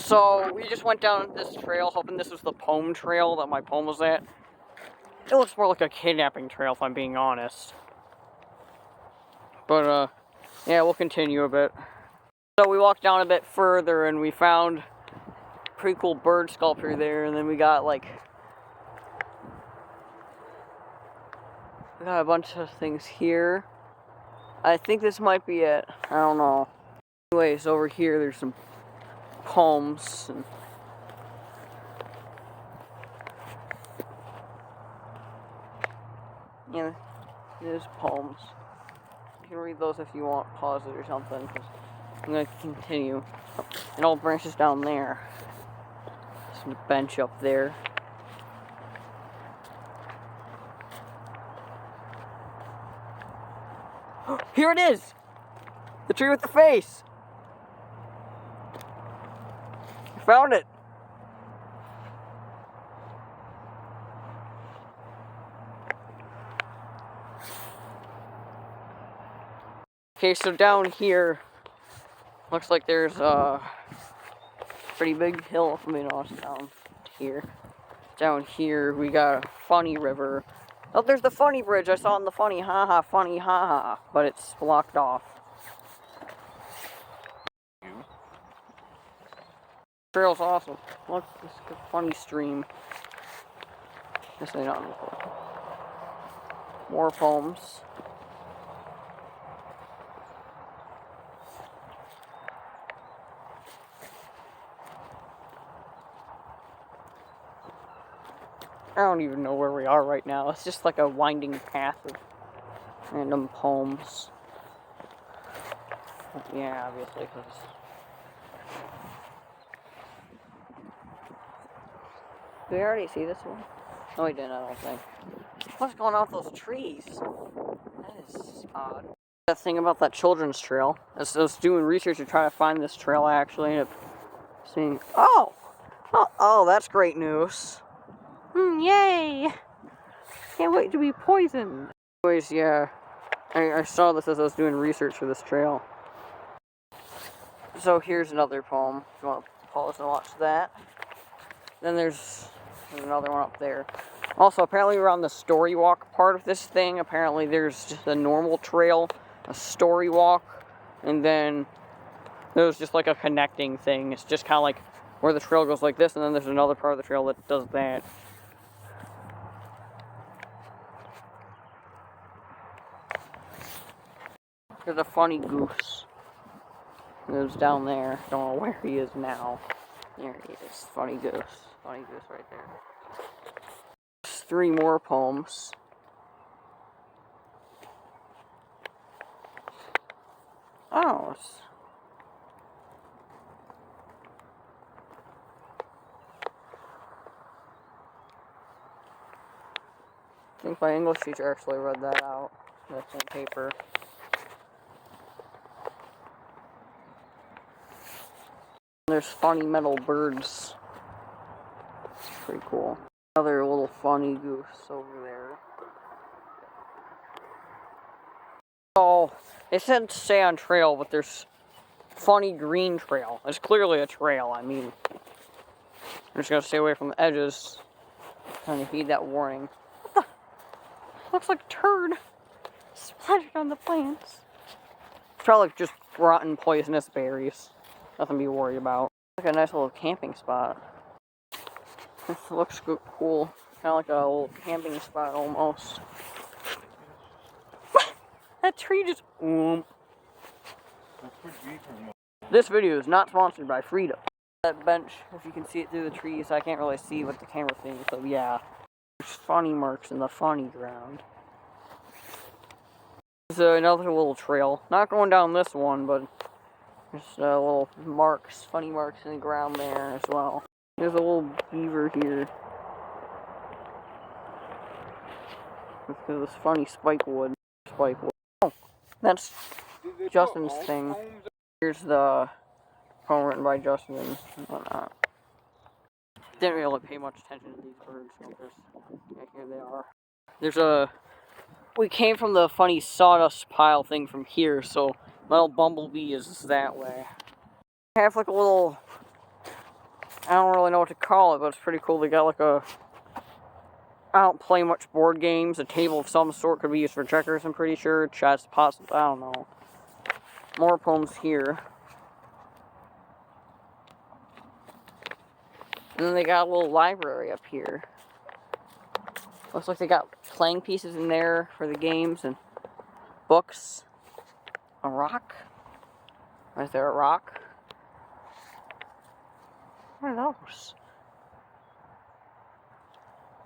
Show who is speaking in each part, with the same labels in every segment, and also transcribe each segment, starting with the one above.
Speaker 1: So we just went down this trail, hoping this was the poem trail that my poem was at. It looks more like a kidnapping trail, if I'm being honest. But, yeah, we'll continue a bit. So we walked down a bit further, and we found a pretty cool bird sculpture there, and then we got, like, we got a bunch of things here. I think this might be it. I don't know. Anyways, over here, there's some poems, and yeah, there's poems. You can read those if you want, pause it or something, because I'm going to continue. It all branches down there. Some bench up there. Here it is! The tree with the face! I found it! Okay, so down here, looks like there's a pretty big hill, if I'm being honest, down here. Down here, we got a funny river. Oh, there's the funny bridge I saw in the funny haha, but it's blocked off. Trail's awesome. Look, this is a funny stream. This ain't on before. More poems. I don't even know where we are right now. It's just like a winding path of random poems. Yeah, obviously, because... Did we already see this one? No, we didn't, I don't think. What's going on with those trees? That is odd. The thing about that children's trail, I was doing research to try to find this trail, I actually ended up seeing... Oh, that's great news. Yay! Can't wait to be poisoned. Anyways, yeah, I saw this as I was doing research for this trail. So here's another poem, if you want to pause and watch that. Then there's another one up there. Also, apparently we're on the story walk part of this thing. Apparently there's just a normal trail, a story walk, and then there's just like a connecting thing. It's just kind of like where the trail goes like this, and then there's another part of the trail that does that. There's a funny goose. He lives down there. Don't know where he is now. There he is. Funny goose. Funny goose right there. There's 3 more poems. Oh, I think my English teacher actually read that out. That's on paper. There's funny metal birds. It's pretty cool. Another little funny goose over there. Oh, it said stay on trail, but there's funny green trail. It's clearly a trail, I mean. I'm just gonna stay away from the edges. Trying to heed that warning. What the? Looks like a turd splattered on the plants. It's probably just rotten poisonous berries. Nothing to be worried about. Like a nice little camping spot. This looks cool. Kind of like a little camping spot almost. That tree just... This video is not sponsored by Frida. That bench, if you can see it through the trees, I can't really see what the camera thinks, so yeah. There's funny marks in the funny ground. There's another little trail. Not going down this one, but there's little marks, funny marks in the ground there as well. There's a little beaver here. With this funny spikewood. Oh, that's Justin's thing. Here's the poem written by Justin and whatnot. Didn't really pay much attention to these birds. Yeah, here they are. There's we came from the funny sawdust pile thing from here, so my little bumblebee is that way. I have like a little I don't really know what to call it, but it's pretty cool. They got like a... I don't play much board games. A table of some sort could be used for checkers, I'm pretty sure. Chess, possible. I don't know. More poems here. And then they got a little library up here. Looks like they got playing pieces in there for the games and books. A rock? Or is there a rock? What are those?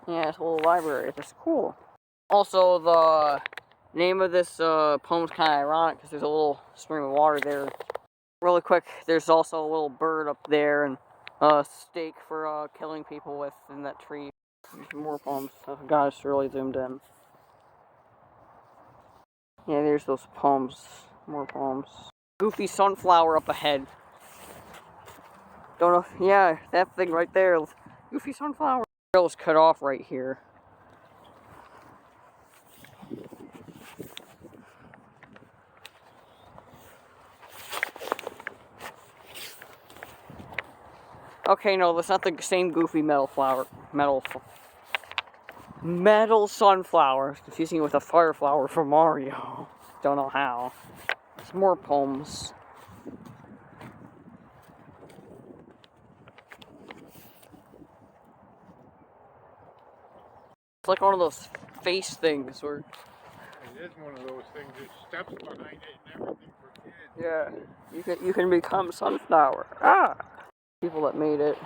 Speaker 1: Yeah, it's a little library. That's cool. Also, the name of this poem's kind of ironic because there's a little stream of water there. Really quick, there's also a little bird up there and a stake for killing people with in that tree. More poems. Oh, God, it's really zoomed in. Yeah, there's those poems. More poems. Goofy sunflower up ahead. Don't know. Yeah, that thing right there. Goofy sunflower. The trail is cut off right here. Okay, no, that's not the same goofy metal sunflower. Confusing it with a fire flower from Mario. Don't know how. Some more poems. It's like one of those face things where...
Speaker 2: It is one of those things. There's steps behind it and everything for kids.
Speaker 1: Yeah, you can become sunflower. Ah! People that made it.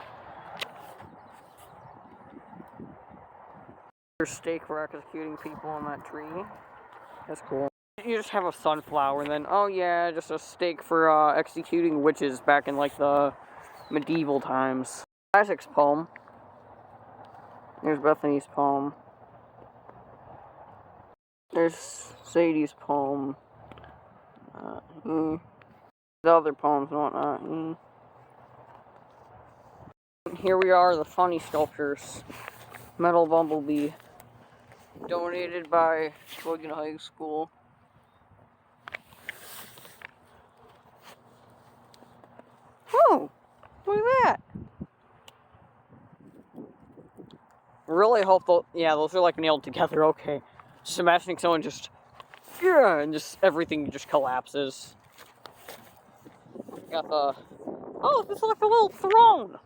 Speaker 1: There's stake for executing people on that tree. That's cool. You just have a sunflower and then, oh yeah, just a stake for executing witches back in like the medieval times. Isaac's poem. There's Bethany's poem. There's Sadie's poem. The other poems and whatnot. Here we are, the funny sculptures. Metal Bumblebee. Donated by Sheboygan High School. Oh! Look at that! Really hope those are like nailed together, okay. Just imagining someone just... Yeah, and just everything just collapses. Got the... Oh, this is like a little throne!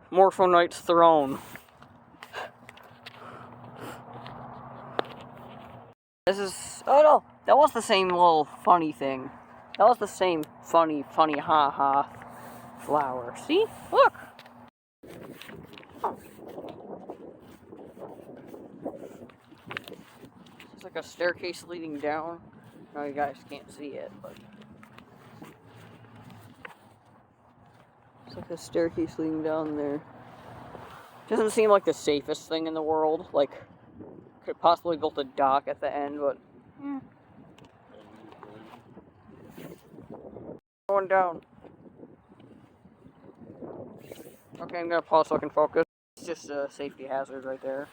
Speaker 1: Morpho Knight's throne. This is... Oh no! That was the same little funny thing. That was the same funny ha-ha flower. See? Look! Oh. It's like a staircase leading down. No, you guys can't see it, but... It's like a staircase leading down there. Doesn't seem like the safest thing in the world. Like, could possibly build a dock at the end, but... Yeah. Going down. Okay, I'm gonna pause so I can focus. It's just a safety hazard right there.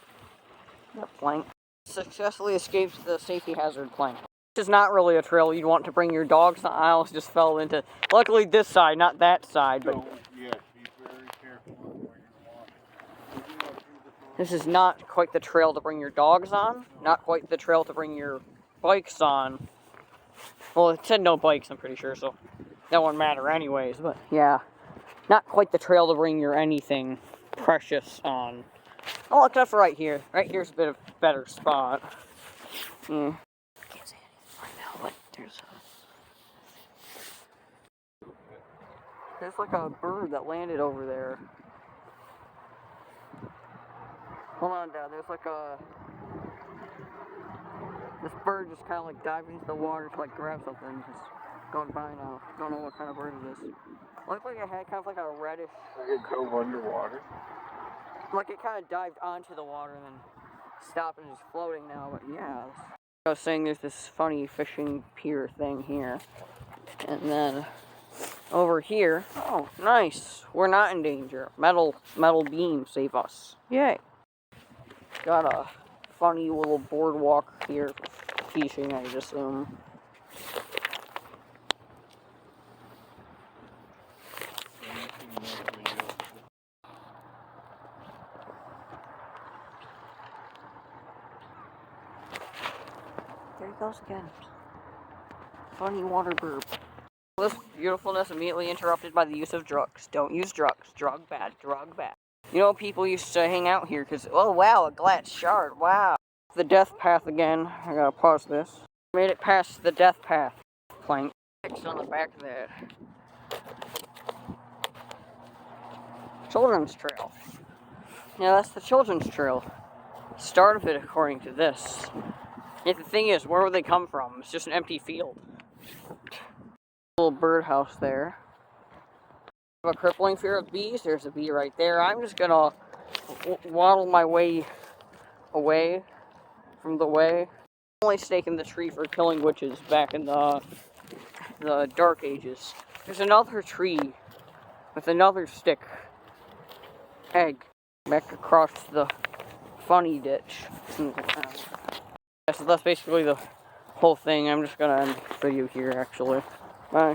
Speaker 1: That plank. Successfully escaped the safety hazard plank. This is not really a trail you'd want to bring your dogs on. I almost just fell into... Luckily this side, not that side, but...
Speaker 2: Yeah, be very careful where you're walking.
Speaker 1: This is not quite the trail to bring your dogs on. Not quite the trail to bring your bikes on. Well, it said no bikes, I'm pretty sure, so that wouldn't matter anyways, but yeah. Not quite the trail to bring your anything precious on. Oh, except for right here. Right here's a bit of a better spot. Can't say anything right now, but there's like a bird that landed over there. Hold on, Dad. There's like a... This bird just kind of like dived into the water to like grab something. Just going by now. Don't know what kind of bird it is. Looked like it had kind of like a reddish...
Speaker 2: Like it dove underwater?
Speaker 1: Like it kind of dived onto the water and then stopped and is floating now, but yeah. I was saying there's this funny fishing pier thing here. And then over here, oh, nice. We're not in danger. Metal beam save us. Yay. Got a funny little boardwalk here for fishing, I assume. he goes again. Funny water burp. This beautifulness immediately interrupted by the use of drugs. Don't use drugs. Drug bad. Drug bad. You know, people used to hang out here because, oh wow, a glass shard. Wow. The death path again. I gotta pause this. Made it past the death path. Plank. Fixed on the back of that. Children's trail. Yeah, that's the children's trail. Start of it, according to this. Yet the thing is, where would they come from? It's just an empty field. Little birdhouse there. I have a crippling fear of bees. There's a bee right there. I'm just gonna waddle my way away from the way. Only stake in the tree for killing witches back in the Dark Ages. There's another tree with another stick. Egg. Back across the funny ditch. Yeah, so that's basically the whole thing. I'm just gonna end the video here, actually. Bye.